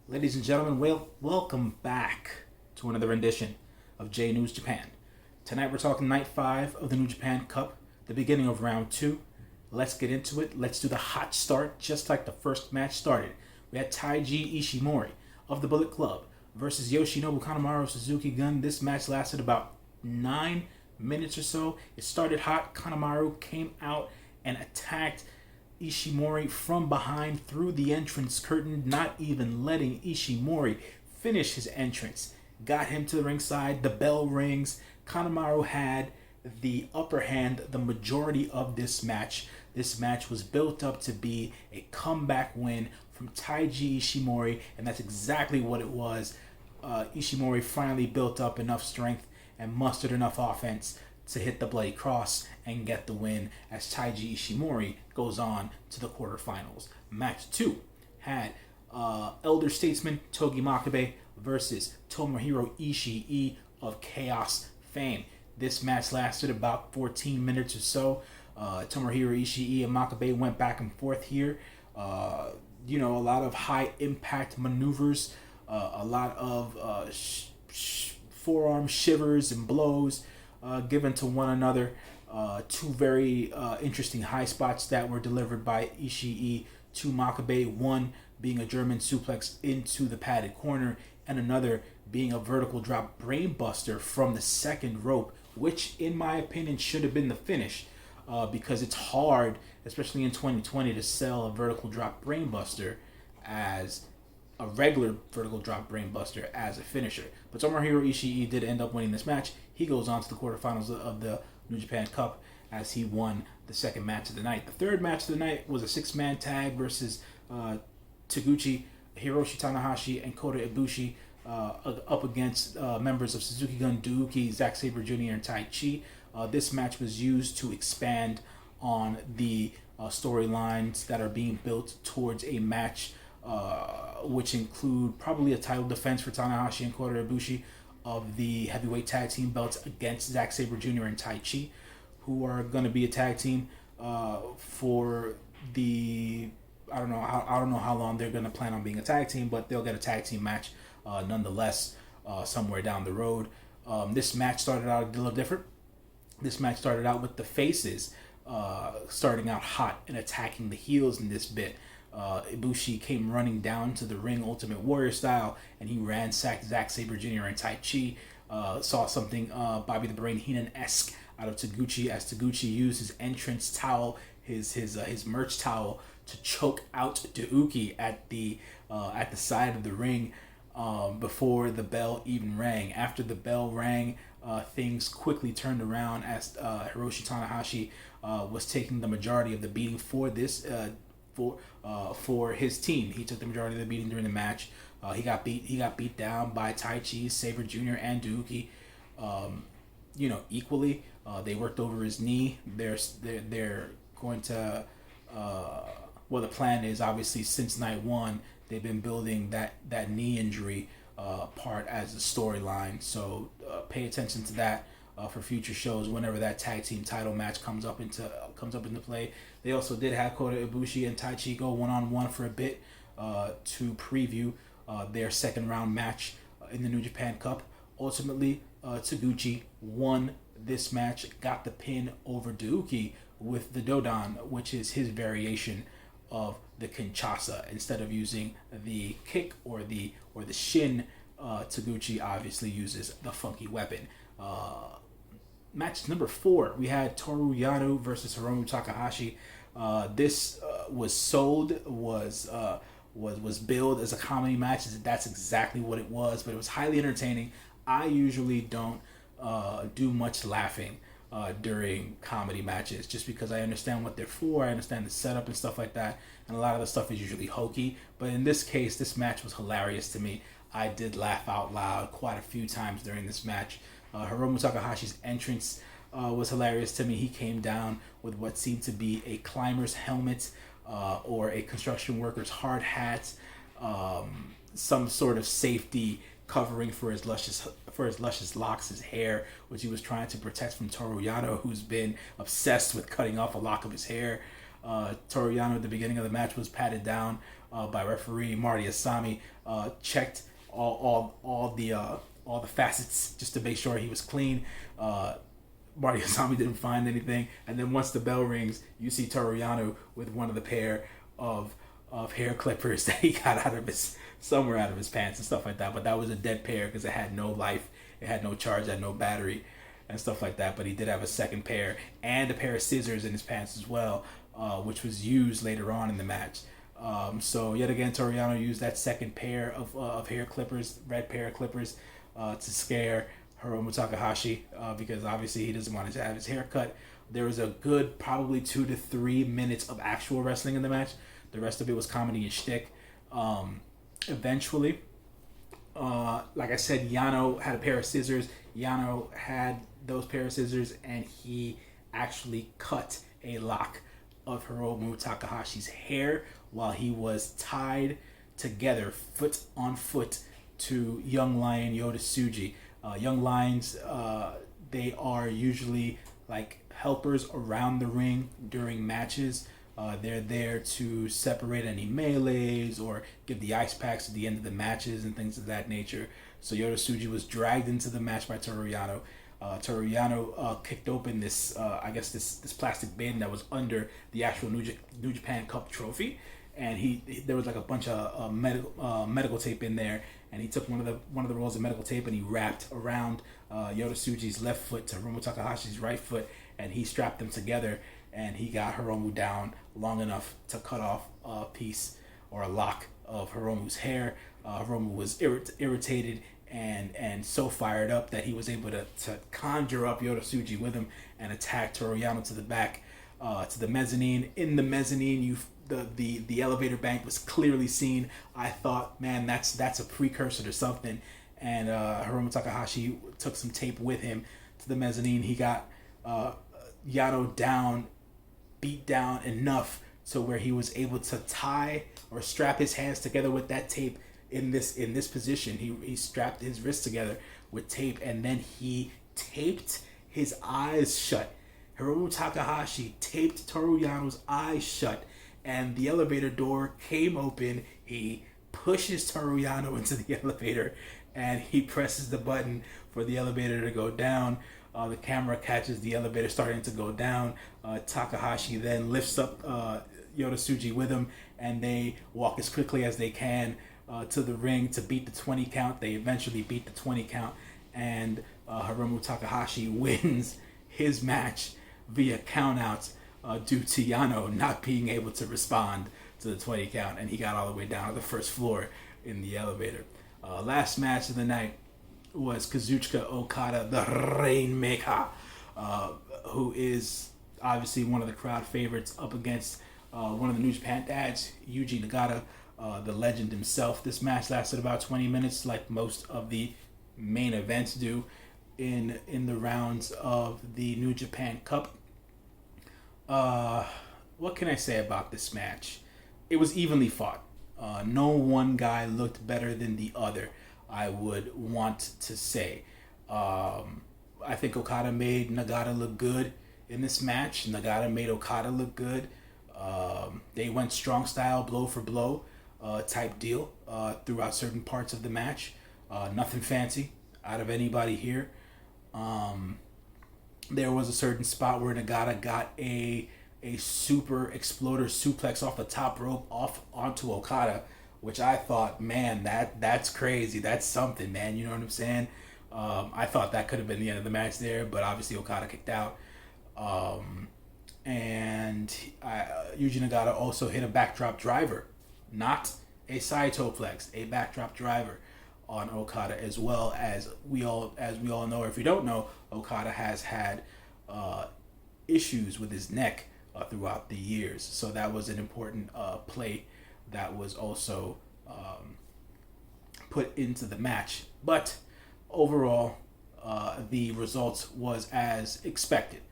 Ladies and gentlemen, welcome back to another rendition of J News Japan. Tonight we're talking night 5 of the New Japan Cup, the beginning of round 2. Let's get into it. Let's do the hot start just like the first match started. We had Taiji Ishimori of the Bullet Club versus Yoshino Kanemaru Suzuki-gun. This match lasted about 9 minutes or so. It started hot. Kanemaru came out and attacked Ishimori from behind through the entrance curtain, not even letting Ishimori finish his entrance. Got him to the ringside. The bell rings. Kanemaru had the upper hand the majority of this match. This match was built up to be a comeback win from Taiji Ishimori, and that's exactly what it was. Ishimori finally built up enough strength and mustered enough offense to hit the Bloody Cross and get the win as Taiji Ishimori goes on to the quarterfinals. Match 2 had Elder Statesman Togi Makabe versus Tomohiro Ishii of Chaos fame. This match lasted about 14 minutes or so. Tomohiro Ishii and Makabe went back and forth here. A lot of high impact maneuvers, a lot of forearm shivers and blows given to one another. Two very interesting high spots that were delivered by Ishii to Makabe. One being a German suplex into the padded corner, and another being a vertical drop brainbuster from the second rope, which in my opinion should have been the finish, because it's hard, especially in 2020, to sell a vertical drop brainbuster as a regular vertical drop brainbuster as a finisher. But Tomohiro Ishii did end up winning this match. He goes on to the quarterfinals of the New Japan Cup as he won the second match of the night. The third match of the night was a 6-man tag versus Taguchi, Hiroshi Tanahashi, and Kota Ibushi up against members of Suzuki-gun, Douki, Zack Sabre Jr., and Taiji. This match was used to expand on the storylines that are being built towards a match which include probably a title defense for Tanahashi and Kota Ibushi of the heavyweight tag team belts against Zack Sabre Jr. and Taiji, who are going to be a tag team for the I don't know how long they're going to plan on being a tag team, but they'll get a tag team match nonetheless somewhere down the road. This match started out a little different. This match started out with the faces starting out hot and attacking the heels in this bit. Ibushi came running down to the ring, Ultimate Warrior style, and he ransacked Zack Sabre Jr. and Taiji. Saw something Bobby the Brain Heenan-esque out of Taguchi as Taguchi used his entrance towel, his merch towel, to choke out Douki at the side of the ring before the bell even rang. After the bell rang, things quickly turned around as Hiroshi Tanahashi was taking the majority of the beating for this. For his team. He took the majority of the beating during the match. He got beat down by Taiji, Sabre Jr., and Douki. Equally. They worked over his knee. They're going to. The plan is obviously since night 1 they've been building that knee injury part as a storyline. So pay attention to that for future shows whenever that tag team title match comes up into play. They also did have Kota Ibushi and Taiji go one-on-one for a bit to preview their second round match in the New Japan Cup. Ultimately, Taguchi won this match, got the pin over Douki with the Dodon, which is his variation of the Kinshasa. Instead of using the kick or the shin, Taguchi obviously uses the funky weapon. Match number 4, we had Toreano versus Hiromu Takahashi. This was sold, was billed as a comedy match. That's exactly what it was, but it was highly entertaining. I usually don't do much laughing during comedy matches just because I understand what they're for. I understand the setup and stuff like that, and a lot of the stuff is usually hokey. But in this case, this match was hilarious to me. I did laugh out loud quite a few times during this match. Hiromu Takahashi's entrance was hilarious to me. He came down with what seemed to be a climber's helmet or a construction worker's hard hat, some sort of safety covering for his luscious locks, his hair, which he was trying to protect from Toreano, who's been obsessed with cutting off a lock of his hair. Toreano at the beginning of the match was patted down by referee Marty Asami. Checked all the facets just to make sure he was clean. Marty Asami didn't find anything, and then once the bell rings, you see Toreano with one of the pair of hair clippers that he got out of his pants and stuff like that. But that was a dead pair because it had no life, it had no charge, it had no battery, and stuff like that. But he did have a second pair and a pair of scissors in his pants as well, which was used later on in the match. So yet again, Toreano used that second pair of hair clippers, red pair of clippers, to scare Hiromu Takahashi, because obviously he doesn't want to have his hair cut. There was a good probably 2 to 3 minutes of actual wrestling in the match. The rest of it was comedy and shtick. Eventually, like I said, Yano had a pair of scissors. Yano had those pair of scissors, and he actually cut a lock of Hiromu Takahashi's hair while he was tied together, foot on foot, to Young Lion Yota Tsuji. Young Lions, they are usually like helpers around the ring during matches. They're there to separate any melees or give the ice packs at the end of the matches and things of that nature. So Yota Tsuji was dragged into the match by Toreano. Toreano kicked open this plastic bin that was under the actual New Japan Cup trophy, and there was like a bunch of medical tape in there, and he took one of the rolls of medical tape and he wrapped around Yota Tsuji's left foot to Hiromu Takahashi's right foot, and he strapped them together, and he got Hiromu down long enough to cut off a piece or a lock of Hiromu's hair. Hiromu was irritated and so fired up that he was able to conjure up Yota Tsuji with him and attack Toreano to the back, to the mezzanine. In the mezzanine, the elevator bank was clearly seen. I thought, man, that's a precursor to something. And Hiromu Takahashi took some tape with him to the mezzanine. He got Yano down, beat down enough to where he was able to tie or strap his hands together with that tape in this position. He strapped his wrists together with tape, and then he taped his eyes shut. Hiromu Takahashi taped Toreano's eyes shut, and the elevator door came open. He pushes Toreano into the elevator, and he presses the button for the elevator to go down. The camera catches the elevator starting to go down. Takahashi then lifts up Yota Tsuji with him, and they walk as quickly as they can to the ring to beat the 20 count. They eventually beat the 20 count, and Hiromu Takahashi wins his match via countouts due to Yano not being able to respond to the 20 count, and he got all the way down to the first floor in the elevator. Last match of the night was Kazuchika Okada, the Rainmaker, who is obviously one of the crowd favorites, up against one of the New Japan dads, Yuji Nagada, the legend himself. This match lasted about 20 minutes, like most of the main events do in the rounds of the New Japan Cup. What can I say about this match? It was evenly fought. No one guy looked better than the other, I would want to say. I think Okada made Nagada look good in this match. Nagada made Okada look good. They went strong style, blow for blow type deal throughout certain parts of the match. Nothing fancy out of anybody here. There was a certain spot where Nagada got a super exploder suplex off the top rope off onto Okada, which I thought, man, that's crazy. That's something, man. You know what I'm saying? I thought that could have been the end of the match there, but obviously Okada kicked out. And Yuji Nagata also hit a backdrop driver, not a Saitoplex, a backdrop driver on Okada, as well as we all know, or if you don't know, Okada has had issues with his neck throughout the years. So that was an important play that was also put into the match. But overall, the results was as expected.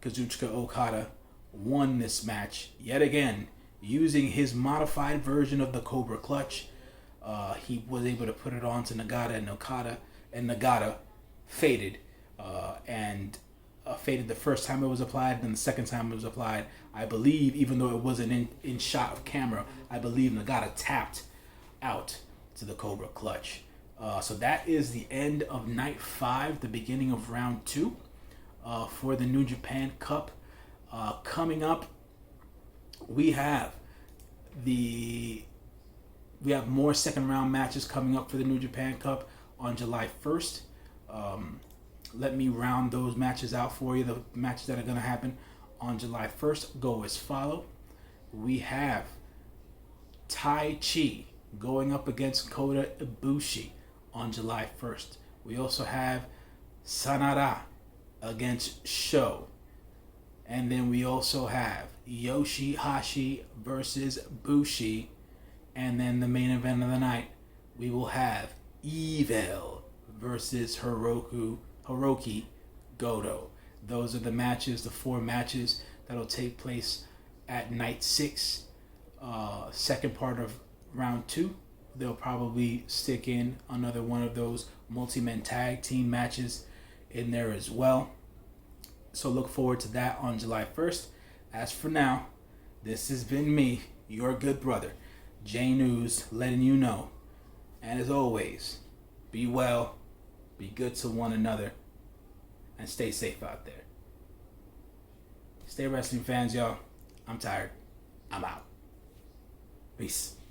Kazuchika Okada won this match yet again using his modified version of the Cobra Clutch. He was able to put it on to Nagata and Okada, and Nagata faded. And faded the first time it was applied, and the second time it was applied, I believe, even though it wasn't in shot of camera, I believe Nagata tapped out to the Cobra Clutch. So that is the end of night 5, the beginning of round 2 for the New Japan Cup. Coming up, we have more second round matches coming up for the New Japan Cup on July 1st. Let me round those matches out for you. The matches that are going to happen on July 1st go as follow. We have Taiji going up against Kota Ibushi on July 1st. We also have Sanada against Sho. And then we also have Yoshihashi versus Bushi. And then the main event of the night, we will have Evil versus Hiroki Goto. Those are the matches, the 4 matches that'll take place at night 6, second part of round 2. They'll probably stick in another one of those multi-man tag team matches in there as well. So look forward to that on July 1st. As for now, this has been me, your good brother, J News, letting you know. And as always, be well, be good to one another, and stay safe out there. Stay wrestling fans, y'all. I'm tired. I'm out. Peace.